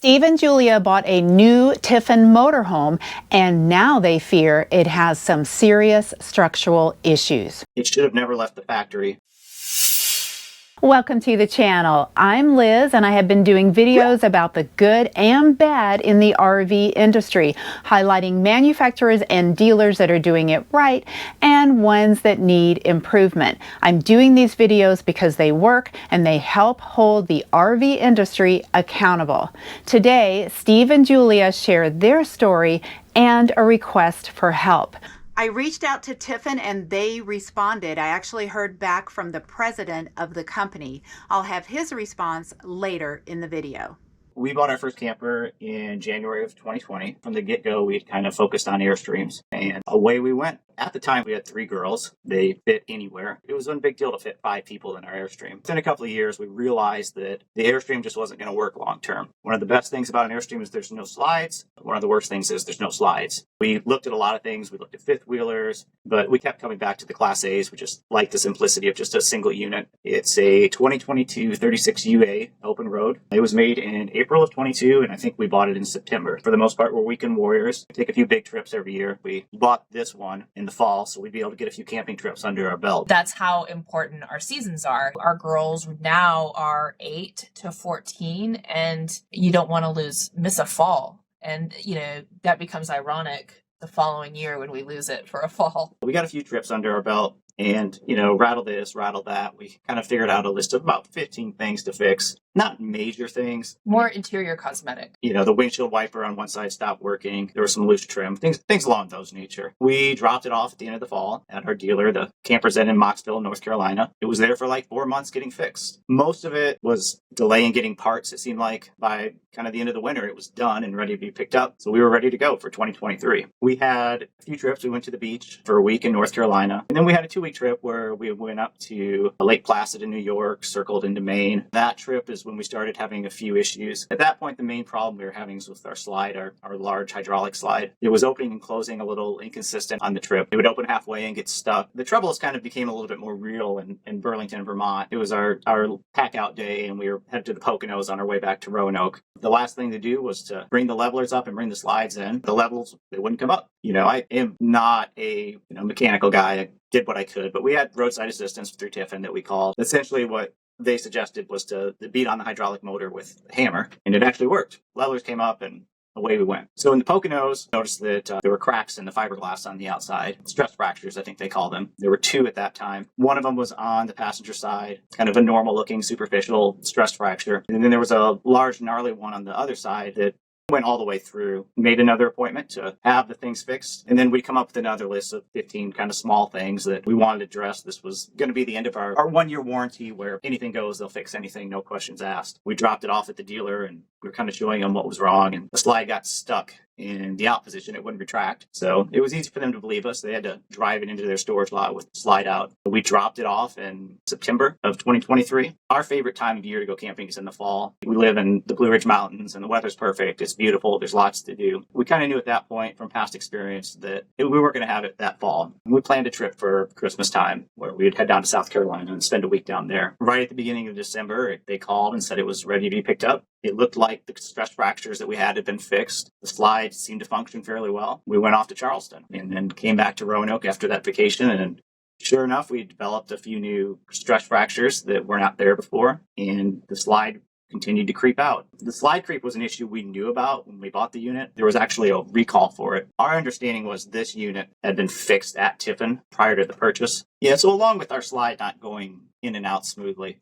Steve and Julia bought a new Tiffin motorhome, and now they fear it has some serious structural issues. It should have never left the factory. Welcome to the channel. I'm Liz, and I have been doing videos about the good and bad in the RV industry, highlighting manufacturers and dealers that are doing it right and ones that need improvement. I'm doing these videos because they work and they help hold the RV industry accountable. Today, Steve and Julia share their story and a request for help. I reached out to Tiffin and they responded. I actually heard back from the president of the company. I'll have his response later in the video. We bought our first camper in January of 2020. From the get-go, we kind of focused on Airstreams, and away we went. At the time, we had 3 girls. They fit anywhere. It was a big deal to fit 5 people in our Airstream. Within a couple of years, we realized that the Airstream just wasn't going to work long-term. One of the best things about an Airstream is there's no slides. One of the worst things is there's no slides. We looked at a lot of things. We looked at fifth wheelers, but we kept coming back to the Class A's. We just like the simplicity of just a single unit. It's a 2022 36 UA open road. It was made in April of 22, and I think we bought it in September. For the most part, we're weekend warriors. We take a few big trips every year. We bought this one in the fall, so we'd be able to get a few camping trips under our belt. That's how important our seasons are. Our girls now are 8 to 14, and you don't want to miss a fall. And, that becomes ironic the following year when we lose it for a fall. We got a few trips under our belt. And, rattle this, rattle that. We kind of figured out a list of about 15 things to fix. Not major things. More interior cosmetic. The windshield wiper on one side stopped working. There was some loose trim. Things along those nature. We dropped it off at the end of the fall at our dealer, the Campers Inn in Moxville, North Carolina. It was there for like 4 months getting fixed. Most of it was delaying getting parts. It seemed like by kind of the end of the winter, it was done and ready to be picked up. So we were ready to go for 2023. We had a few trips. We went to the beach for a week in North Carolina. And then we had a 2-week trip where we went up to Lake Placid in New York, circled into Maine. That trip is when we started having a few issues. At that point, the main problem we were having was with our slide, our large hydraulic slide. It was opening and closing a little inconsistent on the trip. It would open halfway and get stuck. The troubles kind of became a little bit more real in Burlington, Vermont. It was our pack out day, and we were headed to the Poconos on our way back to Roanoke. The last thing to do was to bring the levelers up and bring the slides in. The levels, they wouldn't come up. I am not a mechanical guy. I did what I could, but we had roadside assistance through Tiffin that we called. Essentially what they suggested was to beat on the hydraulic motor with a hammer, and it actually worked. Levelers came up and away we went. So in the Poconos, noticed that there were cracks in the fiberglass on the outside. Stress fractures, I think they call them. There were 2 at that time. One of them was on the passenger side, kind of a normal looking superficial stress fracture. And then there was a large gnarly one on the other side that went all the way through. Made another appointment to have the things fixed, and then we come up with another list of 15 kind of small things that we wanted to address. This was going to be the end of our 1-year warranty, where anything goes, they'll fix anything, no questions asked. We dropped it off at the dealer, and we were kind of showing them what was wrong, and the slide got stuck in the out position. It wouldn't retract. So it was easy for them to believe us. They had to drive it into their storage lot with the slide out. We dropped it off in September of 2023. Our favorite time of year to go camping is in the fall. We live in the Blue Ridge Mountains and the weather's perfect. It's beautiful. There's lots to do. We kind of knew at that point from past experience that we weren't going to have it that fall. We planned a trip for Christmas time where we'd head down to South Carolina and spend a week down there. Right at the beginning of December, they called and said it was ready to be picked up. It looked like the stress fractures that we had been fixed. The slide seemed to function fairly well. We went off to Charleston and then came back to Roanoke after that vacation. And sure enough, we developed a few new stress fractures that were not there before. And the slide continued to creep out. The slide creep was an issue we knew about when we bought the unit. There was actually a recall for it. Our understanding was this unit had been fixed at Tiffin prior to the purchase. Yeah, so along with our slide not going in and out smoothly,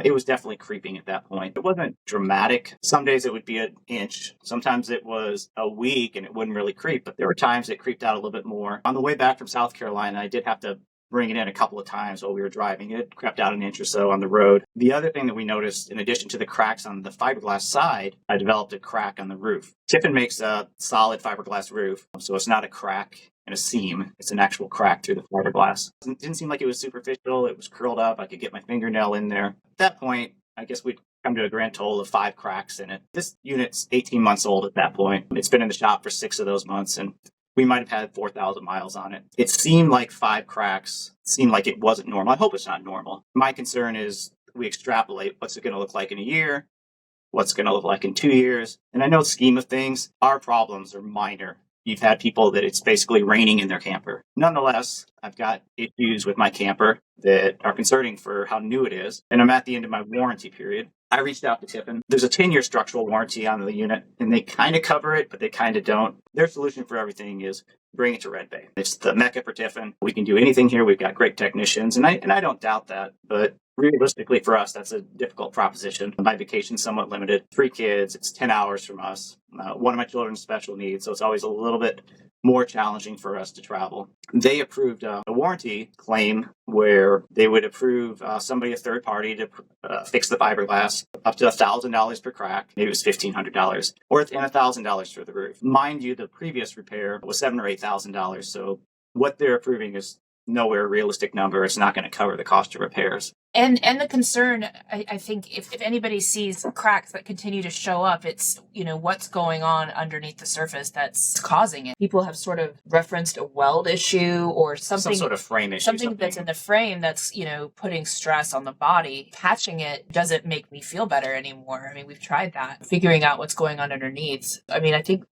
it was definitely creeping at that point. It wasn't dramatic. Some days it would be an inch. Sometimes it was a week and it wouldn't really creep, but there were times it creeped out a little bit more. On the way back from South Carolina, I did have to bring it in a couple of times while we were driving. It crept out an inch or so on the road. The other thing that we noticed, in addition to the cracks on the fiberglass side, I developed a crack on the roof. Tiffin makes a solid fiberglass roof, so it's not a crack and a seam. It's an actual crack through the fiberglass. It didn't seem like it was superficial. It was curled up. I could get my fingernail in there. At that point, I guess we'd come to a grand total of 5 cracks in it. This unit's 18 months old at that point. It's been in the shop for 6 of those months, and we might have had 4,000 miles on it. It seemed like 5 cracks. It seemed like it wasn't normal. I hope it's not normal. My concern is we extrapolate what's it going to look like in a year. what's going to look like in 2 years. And I know the scheme of things, our problems are minor. You've had people that it's basically raining in their camper. Nonetheless, I've got issues with my camper that are concerning for how new it is, and I'm at the end of my warranty period. I reached out to Tiffin. There's a 10-year structural warranty on the unit, and they kind of cover it, but they kind of don't. Their solution for everything is bring it to Red Bay. It's the mecca for Tiffin. We can do anything here. We've got great technicians, and I don't doubt that, but realistically for us, that's a difficult proposition. My vacation's somewhat limited. 3 kids, it's 10 hours from us. One of my children's special needs, so it's always a little bit more challenging for us to travel. They approved a warranty claim where they would approve somebody, a third party, to fix the fiberglass up to $1,000 per crack. Maybe it was $1,500, or and $1,000 for the roof. Mind you, the previous repair was $7,000 or $8,000. So what they're approving is nowhere a realistic number. It's not going to cover the cost of repairs. And the concern, I think, if anybody sees cracks that continue to show up, it's, what's going on underneath the surface that's causing it. People have sort of referenced a weld issue or something. Some sort of frame issue. Something that's in the frame that's, putting stress on the body. Patching it doesn't make me feel better anymore. I mean, we've tried that. Figuring out what's going on underneath. I mean, I think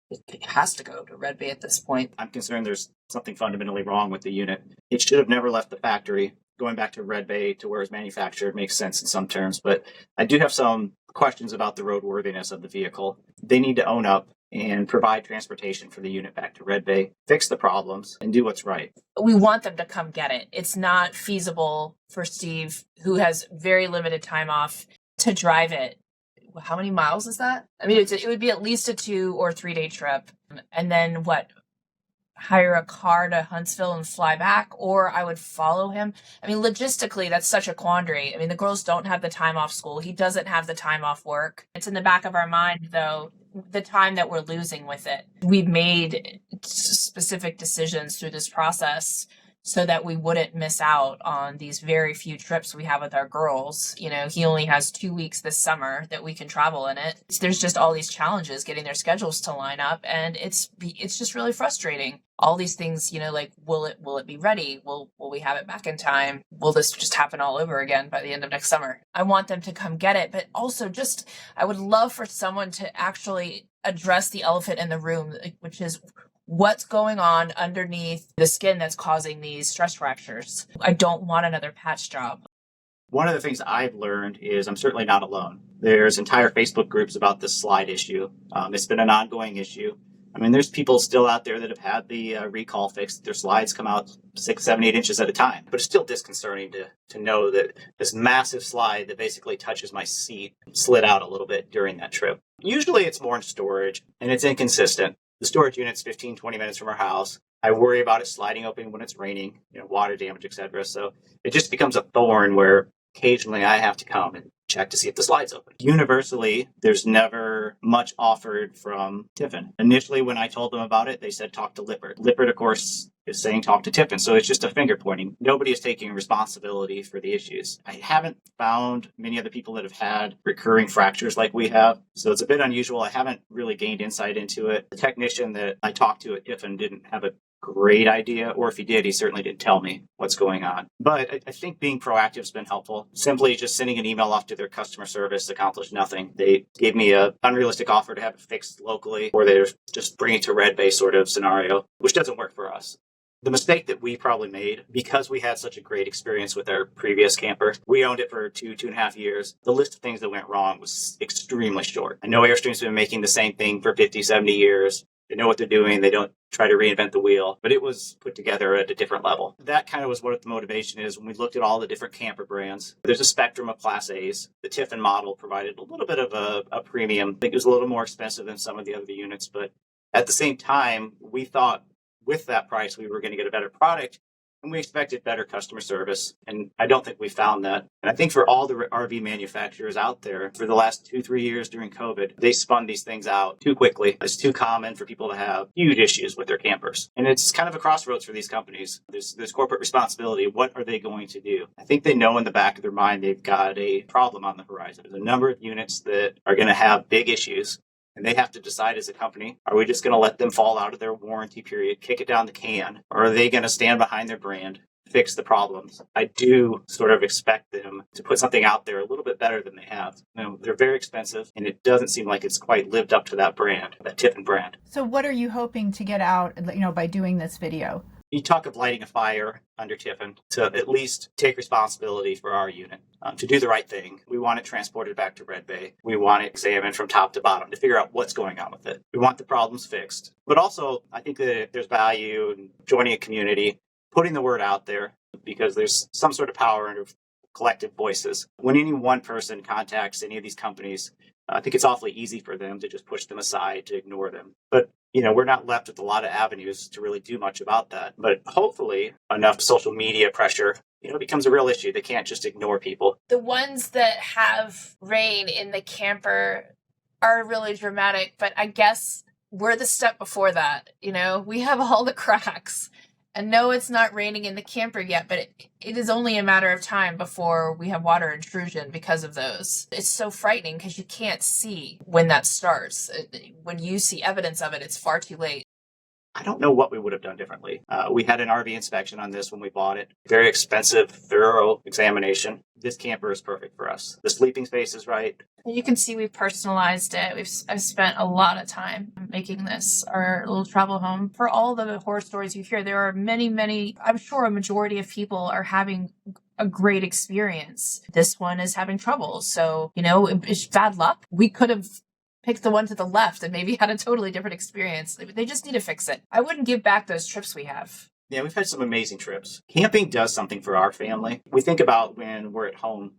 it has to go to Red Bay at this point. I'm concerned there's something fundamentally wrong with the unit. It should have never left the factory. Going back to Red Bay to where it's manufactured makes sense in some terms, but I do have some questions about the roadworthiness of the vehicle. They need to own up and provide transportation for the unit back to Red Bay, fix the problems, and do what's right. We want them to come get it. It's not feasible for Steve, who has very limited time off, to drive it. How many miles is that? I mean, it would be at least a 2 or 3 day trip. And then hire a car to Huntsville and fly back, or I would follow him. I mean, logistically, that's such a quandary. I mean, the girls don't have the time off school. He doesn't have the time off work. It's in the back of our mind, though, the time that we're losing with it. We've made specific decisions through this process so that we wouldn't miss out on these very few trips we have with our girls. He only has 2 weeks this summer that we can travel in it. There's just all these challenges getting their schedules to line up, and it's just really frustrating. All these things, will it be ready? Will we have it back in time? Will this just happen all over again by the end of next summer? I want them to come get it, but also I would love for someone to actually address the elephant in the room, which is what's going on underneath the skin that's causing these stress fractures. I don't want another patch job. One of the things I've learned is I'm certainly not alone. There's entire Facebook groups about this slide issue. It's been an ongoing issue. I mean, there's people still out there that have had the recall fixed. Their slides come out 6, 7, 8 inches at a time. But it's still disconcerting to know that this massive slide that basically touches my seat slid out a little bit during that trip. Usually it's more in storage, and it's inconsistent. The storage unit's 15, 20 minutes from our house. I worry about it sliding open when it's raining, water damage, etc. So it just becomes a thorn where occasionally I have to come and check to see if the slide's open. Universally, there's never much offered from Tiffin. Initially, when I told them about it, they said talk to Lippert. Lippert, of course, is saying talk to Tiffin. So it's just a finger pointing. Nobody is taking responsibility for the issues. I haven't found many other people that have had recurring fractures like we have. So it's a bit unusual. I haven't really gained insight into it. The technician that I talked to at Tiffin didn't have a great idea, or if he did, he certainly didn't tell me what's going on. But I think being proactive has been helpful. Simply just sending an email off to their customer service accomplished nothing. They gave me an unrealistic offer to have it fixed locally, or they just bring it to Red Bay sort of scenario, which doesn't work for us. The mistake that we probably made, because we had such a great experience with our previous camper, we owned it for 2.5 years. The list of things that went wrong was extremely short. I know Airstream's been making the same thing for 50, 70 years. They know what they're doing. They don't try to reinvent the wheel, but it was put together at a different level. That kind of was what the motivation is when we looked at all the different camper brands. There's a spectrum of Class A's. The Tiffin model provided a little bit of a premium. I think it was a little more expensive than some of the other units, but at the same time, we thought with that price, we were going to get a better product, and we expected better customer service. And I don't think we found that. And I think for all the RV manufacturers out there, for the last 2-3 years during COVID, they spun these things out too quickly. It's too common for people to have huge issues with their campers. And it's kind of a crossroads for these companies. There's corporate responsibility. What are they going to do? I think they know in the back of their mind they've got a problem on the horizon. There's a number of units that are going to have big issues. And they have to decide as a company, are we just going to let them fall out of their warranty period, kick it down the can, or are they going to stand behind their brand, fix the problems, I do sort of expect them to put something out there a little bit better than they have. They're very expensive, and it doesn't seem like it's quite lived up to that brand, that Tiffin brand. So what are you hoping to get out, by doing this video? You talk of lighting a fire under Tiffin to at least take responsibility for our unit, to do the right thing. We want it transported back to Red Bay. We want it examined from top to bottom to figure out what's going on with it. We want the problems fixed. But also, I think that there's value in joining a community, putting the word out there, because there's some sort of power in collective voices. When any one person contacts any of these companies, I think it's awfully easy for them to just push them aside, to ignore them. But we're not left with a lot of avenues to really do much about that. But hopefully enough social media pressure, becomes a real issue. They can't just ignore people. The ones that have rain in the camper are really dramatic, but I guess we're the step before that. We have all the cracks. And no, it's not raining in the camper yet, but it is only a matter of time before we have water intrusion because of those. It's so frightening because you can't see when that starts. When you see evidence of it, it's far too late. I don't know what we would have done differently. We had an RV inspection on this when we bought it. Very expensive, thorough examination. This camper is perfect for us. The sleeping space is right. You can see we've personalized it. I've spent a lot of time making this our little travel home. For all the horror stories you hear, there are many, I'm sure a majority of people are having a great experience. This one is having trouble. So, it's bad luck. We could have picked the one to the left and maybe had a totally different experience. They just need to fix it. I wouldn't give back those trips we have. Yeah, we've had some amazing trips. Camping does something for our family. We think about when we're at home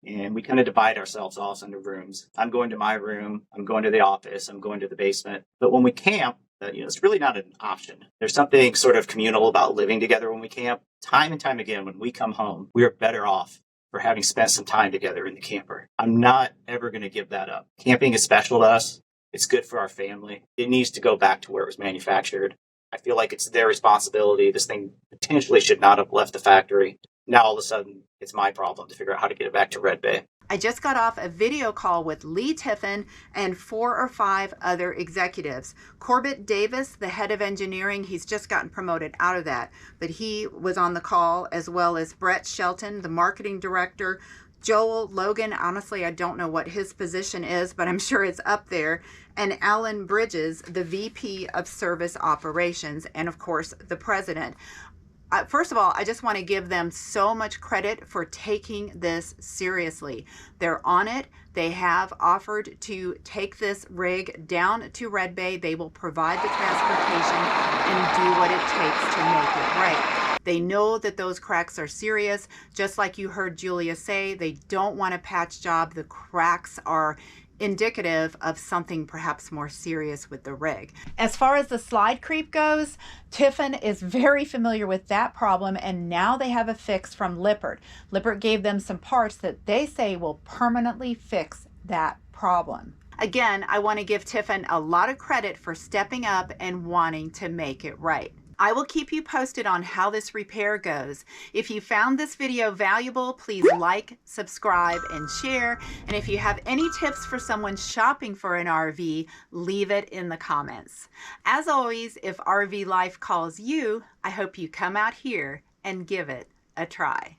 and we kind of divide ourselves off into rooms. I'm going to my room, I'm going to the office, I'm going to the basement. But when we camp, it's really not an option. There's something sort of communal about living together when we camp. Time and time again, when we come home, we are better off for having spent some time together in the camper. I'm not ever going to give that up. Camping is special to us. It's good for our family. It needs to go back to where it was manufactured. I feel like it's their responsibility. This thing potentially should not have left the factory. Now all of a sudden, it's my problem to figure out how to get it back to Red Bay. I just got off a video call with Lee Tiffin and 4 or 5 other executives. Corbett Davis, the head of engineering, he's just gotten promoted out of that, but he was on the call, as well as Brett Shelton, the marketing director, Joel Logan, honestly, I don't know what his position is, but I'm sure it's up there, and Alan Bridges, the VP of Service Operations, and of course, the president. First of all, I just want to give them so much credit for taking this seriously. They're on it. They have offered to take this rig down to Red Bay. They will provide the transportation and do what it takes to make it right. They know that those cracks are serious. Just like you heard Julia say, they don't want a patch job. The cracks are indicative of something perhaps more serious with the rig. As far as the slide creep goes, Tiffin is very familiar with that problem, and now they have a fix from Lippert. Lippert gave them some parts that they say will permanently fix that problem. Again, I want to give Tiffin a lot of credit for stepping up and wanting to make it right. I will keep you posted on how this repair goes. If you found this video valuable, please like, subscribe, and share. And if you have any tips for someone shopping for an RV, leave it in the comments. As always, if RV life calls you, I hope you come out here and give it a try.